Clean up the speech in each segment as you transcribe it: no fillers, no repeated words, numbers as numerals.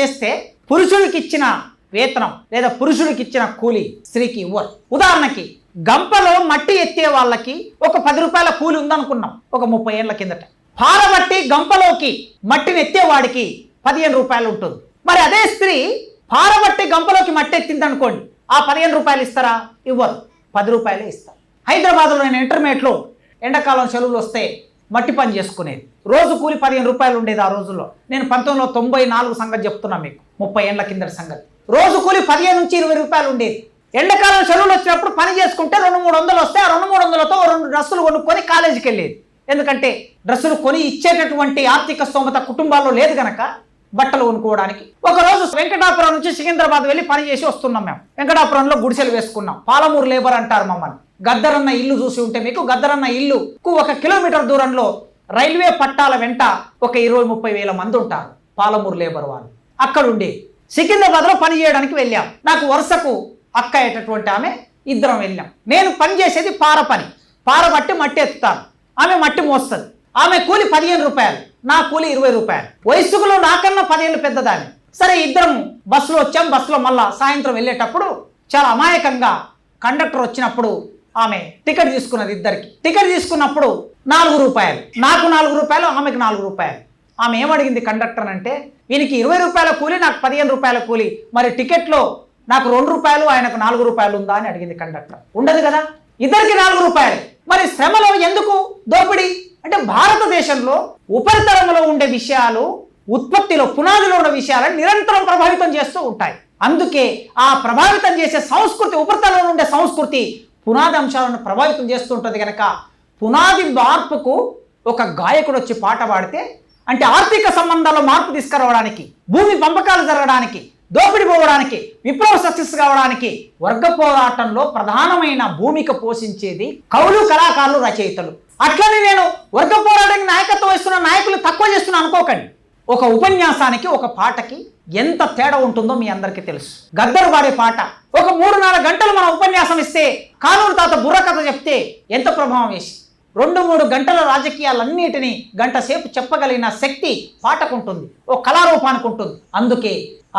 చేస్తే పురుషుడికి ఇచ్చిన వేతనం లేదా పురుషుడికి ఇచ్చిన కూలి స్త్రీకి ఇవ్వరు. ఉదాహరణకి గంపలో మట్టి ఎత్తే వాళ్ళకి ఒక 10 రూపాయల కూలి ఉందనుకున్నాం ఒక 30 ఏళ్ల కిందట. పారబట్టి గంపలోకి మట్టిని ఎత్తేవాడికి 15 రూపాయలు ఉంటుంది. మరి అదే స్త్రీ పారబట్టి గంపలోకి మట్టి ఎత్తింది అనుకోండి, ఆ 15 రూపాయలు ఇస్తారా? ఇవ్వరు, 10 రూపాయలే ఇస్తారు. హైదరాబాద్లో నేను ఇంటర్మీడియట్లో ఎండాకాలం సెలవులు వస్తే మట్టి పని చేసుకునేది. రోజు కూలి 15 రూపాయలు ఉండేది ఆ రోజుల్లో. నేను 1994 సంగతి చెప్తున్నా మీకు, 30 ఏళ్ల కిందటి సంగతి. రోజు కూలి 15 నుంచి 20 రూపాయలు ఉండేది. ఎండాకాలం సెలవులు వచ్చినప్పుడు పని చేసుకుంటే 200-300 వస్తే ఆ 200-300తో 2 డ్రెస్సులు కొనుక్కొని కాలేజీకి వెళ్ళేది. ఎందుకంటే డ్రెస్సులు కొని ఇచ్చేటటువంటి ఆర్థిక స్తోమత కుటుంబాల్లో లేదు గనక బట్టలు కొనుక్కోవడానికి. ఒకరోజు వెంకటాపురం నుంచి సికింద్రాబాద్ వెళ్ళి పని చేసి వస్తున్నాం. మేము వెంకటాపురంలో గుడిసెలు వేసుకున్నాం. పాలమూరు లేబర్ అంటారు మమ్మల్ని. గద్దరన్న ఇల్లు చూసి ఉంటే మీకు, గద్దరన్న ఇల్లుకు 1 కిలోమీటర్ దూరంలో రైల్వే పట్టాల వెంట ఒక 20-30 వేల మంది ఉంటారు పాలమూరు లేబర్ వాళ్ళు. అక్కడుండి సికింద్రాబాద్లో పని చేయడానికి వెళ్ళాం. నాకు వరుసకు అక్క అయ్యేటటువంటి ఆమె, ఇద్దరం వెళ్ళాం. నేను పని చేసేది పార పని, పారబట్టి మట్టి ఎత్తుతాను, ఆమె మట్టి మోస్తుంది. ఆమె కూలి 15 రూపాయలు, నా కూలి 20 రూపాయలు. వయస్సులో నాకన్నా 10 ఏళ్ళు పెద్దదాన్ని. సరే ఇద్దరం బస్సులో వచ్చాం. బస్సులో మళ్ళా సాయంత్రం వెళ్ళేటప్పుడు చాలా అమాయకంగా కండక్టర్ వచ్చినప్పుడు ఆమె టికెట్ తీసుకున్నది. ఇద్దరికి టికెట్ తీసుకున్నప్పుడు 4 రూపాయలు, నాకు 4 రూపాయలు, ఆమెకు 4 రూపాయలు. ఆమె ఏమడిగింది కండక్టర్ అంటే, వీనికి 20 రూపాయల కూలి, నాకు 15 రూపాయల కూలి, మరి టికెట్లో నాకు 2 రూపాయలు, ఆయనకు 4 రూపాయలు ఉందా అని అడిగింది కండక్టర్. ఉండదు కదా, ఇద్దరికి 4 రూపాయలు. మరి శ్రమలో ఎందుకు దోపిడీ అంటే, భారతదేశంలో ఉపరితలంలో ఉండే విషయాలు, ఉత్పత్తిలో పునాదిలో ఉన్న విషయాలను నిరంతరం ప్రభావితం చేస్తూ ఉంటాయి. అందుకే ఆ ప్రభావితం చేసే సంస్కృతి, ఉపరితలంలో ఉండే సంస్కృతి పునాది అంశాలను ప్రభావితం చేస్తుంటుంది. కనుక పునాది మార్పుకు ఒక గాయకుడు వచ్చి పాట పాడితే, అంటే ఆర్థిక సంబంధాల్లో మార్పు తీసుకురావడానికి, భూమి పంపకాలు జరగడానికి, దోపిడి పోవడానికి, విప్లవ సక్సెస్ కావడానికి వర్గ పోరాటంలో ప్రధానమైన భూమిక పోషించేది కవులు, కళాకారులు, రచయితలు. అట్లనే నేను వర్గ పోరాటానికి నాయకత్వం వహిస్తున్న నాయకులు తక్కువ చేస్తున్నా అనుకోకండి. ఒక ఉపన్యాసానికి, ఒక పాటకి ఎంత తేడా ఉంటుందో మీ అందరికీ తెలుసు. గద్దరు పాడే పాట ఒక 3-4 గంటలు మనం ఉపన్యాసం ఇస్తే, కానూరు తాత బుర్రకథ చెప్తే ఎంత ప్రభావం వేసి 2-3 గంటల రాజకీయాలన్నిటినీ గంట సేపు చెప్పగలిగిన శక్తి పాటకుంటుంది, ఓ కళారూపానికి ఉంటుంది. అందుకే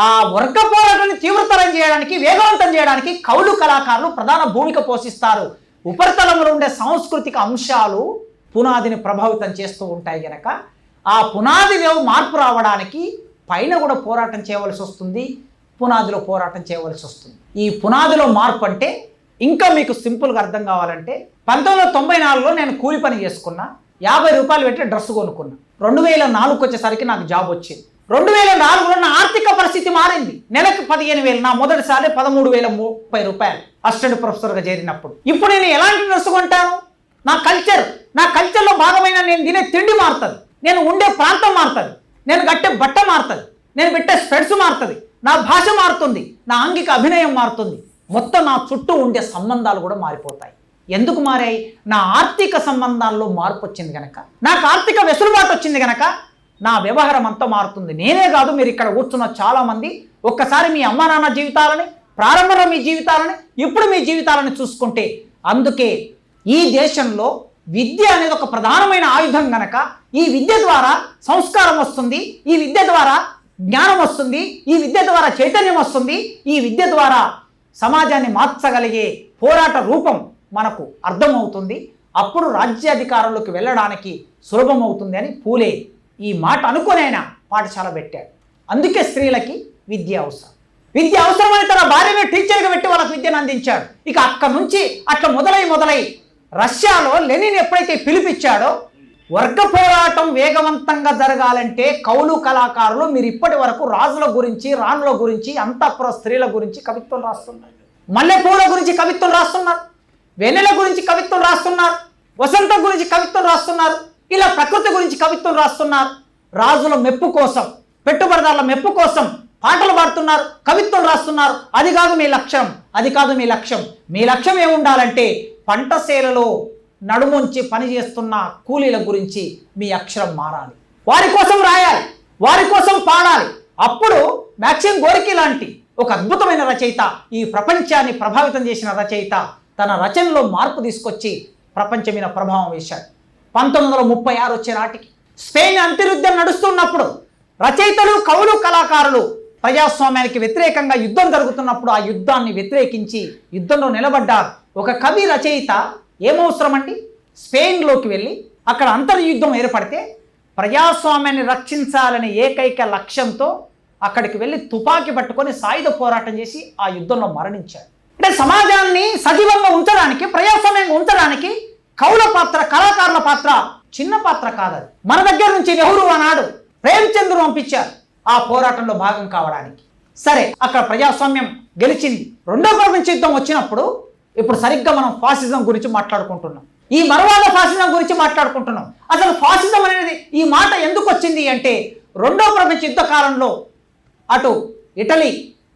ఆ వర్గ పోరాటాన్ని తీవ్రతరం చేయడానికి, వేగవంతం చేయడానికి కవులు, కళాకారులు ప్రధాన భూమిక పోషిస్తారు. ఉపరితలంలో ఉండే సాంస్కృతిక అంశాలు పునాదిని ప్రభావితం చేస్తూ ఉంటాయి గనక ఆ పునాదిలో మార్పు రావడానికి పైన కూడా పోరాటం చేయవలసి వస్తుంది, పునాదిలో పోరాటం చేయవలసి వస్తుంది. ఈ పునాదిలో మార్పు అంటే ఇంకా మీకు సింపుల్గా అర్థం కావాలంటే, 1994లో నేను కూలి పని చేసుకున్నా, 50 రూపాయలు పెట్టి డ్రెస్ కొనుక్కున్నా. 2004 వచ్చేసరికి నాకు జాబ్ వచ్చింది. 2004లో నా ఆర్థిక పరిస్థితి మారింది. నెలకు 15,000, నా మొదటిసారి 13,030 రూపాయలు అసిస్టెంట్ ప్రొఫెసర్గా చేరినప్పుడు. ఇప్పుడు నేను ఎలాంటి డ్రెస్ కొంటాను? నా కల్చర్లో భాగమైన నేను తినే తిండి మారుతుంది, నేను ఉండే ప్రాంతం మారుతుంది, నేను కట్టే బట్ట మారుతుంది, నేను పెట్టే స్పెడ్స్ మారుతుంది, నా భాష మారుతుంది, నా ఆంగిక అభినయం మారుతుంది, మొత్తం నా చుట్టూ ఉండే సంబంధాలు కూడా మారిపోతాయి. ఎందుకు మారాయి? నా ఆర్థిక సంబంధాల్లో మార్పు వచ్చింది కనుక, నాకు ఆర్థిక వెసులుబాటు వచ్చింది కనుక నా వ్యవహారం అంతా మారుతుంది. నేనే కాదు, మీరు ఇక్కడ కూర్చున్న చాలామంది ఒక్కసారి మీ అమ్మ నాన్న జీవితాలని, ప్రారంభంలో మీ జీవితాలని, ఇప్పుడు మీ జీవితాలని చూసుకుంటే, అందుకే ఈ దేశంలో విద్య అనేది ఒక ప్రధానమైన ఆయుధం గనక, ఈ విద్య ద్వారా సంస్కారం వస్తుంది, ఈ విద్య ద్వారా జ్ఞానం వస్తుంది, ఈ విద్య ద్వారా చైతన్యం వస్తుంది, ఈ విద్య ద్వారా సమాజాన్ని మార్చగలిగే పోరాట రూపం మనకు అర్థమవుతుంది. అప్పుడు రాజ్యాధికారంలోకి వెళ్ళడానికి సులభం అవుతుంది అని పూలే ఈ మాట అనుకుని ఆయన పాఠశాల పెట్టాడు. అందుకే స్త్రీలకి విద్య అవసరం. విద్య అవసరమని తన భార్యను టీచర్గా పెట్టి వాళ్ళకి విద్యను అందించాడు. ఇక అక్కడి నుంచి అట్లా మొదలై రష్యాలో లెనిన్ ఎప్పుడైతే పిలిపించాడో, వర్గ పోరాటం వేగవంతంగా జరగాలంటే కవులు, కళాకారులు మీరు ఇప్పటి వరకు రాజుల గురించి, రాణుల గురించి, అంతఃపుర స్త్రీల గురించి కవిత్వం రాస్తున్నారు, మల్లెపూల గురించి కవిత్వం రాస్తున్నారు, వెన్నెల గురించి కవిత్వం రాస్తున్నారు, వసంతం గురించి కవిత్వం రాస్తున్నారు, ఇలా ప్రకృతి గురించి కవిత్వం రాస్తున్నారు. రాజుల మెప్పు కోసం, పెట్టుబడిదారుల మెప్పు కోసం పాటలు పాడుతున్నారు, కవిత్వం రాస్తున్నారు. అది కాదు మీ లక్ష్యం, అది కాదు మీ లక్ష్యం. మీ లక్ష్యం ఏముండాలంటే, పంటసేలలో నడుముంచి పనిచేస్తున్న కూలీల గురించి మీ అక్షరం మారాలి, వారి కోసం రాయాలి, వారి కోసం పాడాలి. అప్పుడు మ్యాక్సిమ్ గోర్కీ లాంటి ఒక అద్భుతమైన రచయిత, ఈ ప్రపంచాన్ని ప్రభావితం చేసిన రచయిత, తన రచనలో మార్పు తీసుకొచ్చి ప్రపంచం మీద ప్రభావం వేశాడు. 1936 వచ్చే నాటికి స్పెయిన్ అంతర్యుద్ధం నడుస్తున్నప్పుడు రచయితలు, కవులు, కళాకారులు ప్రజాస్వామ్యానికి వ్యతిరేకంగా యుద్ధం జరుగుతున్నప్పుడు ఆ యుద్ధాన్ని వ్యతిరేకించి యుద్ధంలో నిలబడ్డారు. ఒక కవి రచయిత ఏమవసరం అండి, స్పెయిన్లోకి వెళ్ళి అక్కడ అంతర్యుద్ధం ఏర్పడితే ప్రజాస్వామ్యాన్ని రక్షించాలనే ఏకైక లక్ష్యంతో అక్కడికి వెళ్ళి తుపాకీ పట్టుకొని సాయుధ పోరాటం చేసి ఆ యుద్ధంలో మరణించాడు. అంటే సమాజాన్ని సజీవంగా ఉంచడానికి, ప్రజాస్వామ్యంగా ఉంచడానికి కవుల పాత్ర, కళాకారుల పాత్ర చిన్న పాత్ర కాదది. మన దగ్గర నుంచి నెహ్రూ ఆనాడు ప్రేమ్చంద్రు పంపించారు ఆ పోరాటంలో భాగం కావడానికి. సరే, అక్కడ ప్రజాస్వామ్యం గెలిచింది. రెండో ప్రపంచ యుద్ధం వచ్చినప్పుడు ఇప్పుడు సరిగ్గా మనం ఫాసిజం గురించి మాట్లాడుకుంటున్నాం, ఈ మరవాద ఫాసిజం గురించి మాట్లాడుకుంటున్నాం. అసలు ఫాసిజం అనేది ఈ మాట ఎందుకు వచ్చింది అంటే, రెండో ప్రపంచ యుద్ధ కాలంలో అటు ఇటలీ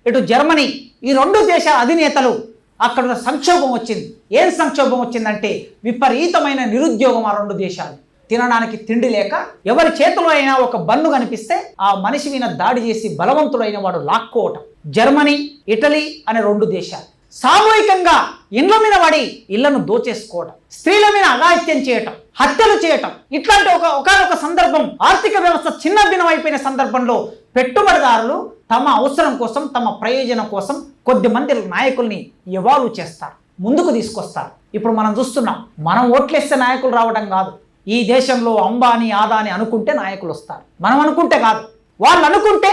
ఇటు జర్మనీ ఈ రెండు దేశాల అధినేతలు అక్కడ సంక్షోభం వచ్చింది. ఏం సంక్షోభం వచ్చిందంటే విపరీతమైన నిరుద్యోగం. ఆ రెండు దేశాలు తినడానికి తిండి లేక ఎవరి చేతిలో అయినా ఒక బన్ను కనిపిస్తే ఆ మనిషి మీద దాడి చేసి బలవంతుడైన వాడు లాక్కోవటం. జర్మనీ ఇటలీ అనే రెండు దేశాలు సామూహికంగా ఇళ్ల మీద పడి ఇళ్లను దోచేసుకోవటం, స్త్రీల మీద అఘాయిత్యం చేయటం, హత్యలు చేయటం, ఇట్లాంటి ఒకనొక సందర్భం, ఆర్థిక వ్యవస్థ చిన్నభిన్నం అయిపోయిన సందర్భంలో పెట్టుబడిదారులు తమ అవసరం కోసం, తమ ప్రయోజనం కోసం కొద్దిమంది నాయకుల్ని ఎవాల్వ్ చేస్తారు, ముందుకు తీసుకొస్తారు. ఇప్పుడు మనం చూస్తున్నాం, మనం ఓట్లేస్తే నాయకులు రావడం కాదు. ఈ దేశంలో అంబానీ ఆదాని అనుకుంటే నాయకులు వస్తారు. మనం అనుకుంటే కాదు, వాళ్ళు అనుకుంటే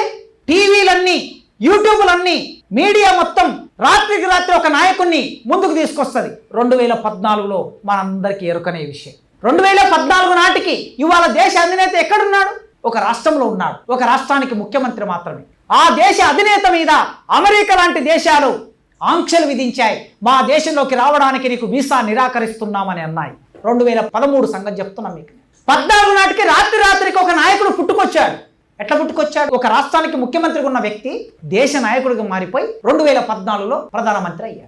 టీవీలన్నీ, యూట్యూబ్లన్నీ, మీడియా మొత్తం రాత్రికి రాత్రి ఒక నాయకుడిని ముందుకు తీసుకొస్తుంది. 2014లో మనందరికీ ఎరుకనే విషయం. 2014 నాటికి ఇవాళ దేశ అధినేత ఎక్కడున్నాడు? ఒక రాష్ట్రంలో ఉన్నాడు. ఒక రాష్ట్రానికి ముఖ్యమంత్రి మాత్రమే. ఆ దేశ అధినేత మీద అమెరికా లాంటి దేశాలు ఆంక్షలు విధించాయి. మా దేశంలోకి రావడానికి నీకు వీసా నిరాకరిస్తున్నామని అన్నాయి. 2013 సంగతి చెప్తున్నాం మీకు. 14 నాటికి రాత్రికి ఒక నాయకుడు పుట్టుకొచ్చాడు. ఎట్లా పుట్టుకొచ్చాడు? ఒక రాష్ట్రానికి ముఖ్యమంత్రిగా ఉన్న వ్యక్తి దేశ నాయకుడిగా మారిపోయి 2014లో ప్రధానమంత్రి అయ్యాడు.